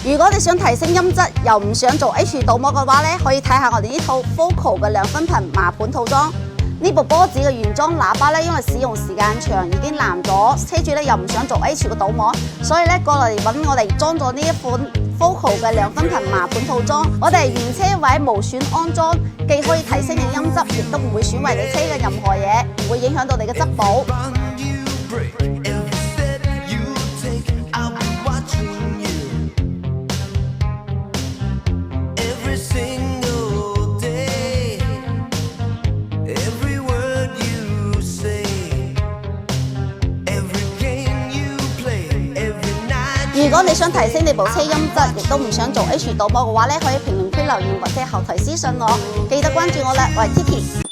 如果你想提升音質又唔想做 H 倒模嘅話咧，可以睇下我哋呢套 Focal 嘅2分頻麻盤套裝。呢部波子嘅原裝喇叭咧，因為使用時間長已經爛咗，車主咧又唔想做 H 嘅倒模，所以咧過嚟揾我哋裝咗呢一款 Focal 嘅2分頻麻盤套裝。我哋原車位無損安裝，既可以提升你音質，亦都唔會損壞你車嘅任何嘢，唔會影響到你嘅質保。如果你想提升你部車音質，亦都唔想做 H 倒模嘅話咧，可以評論區留言或者後台私信我。記得關注我啦，我係 Tiki。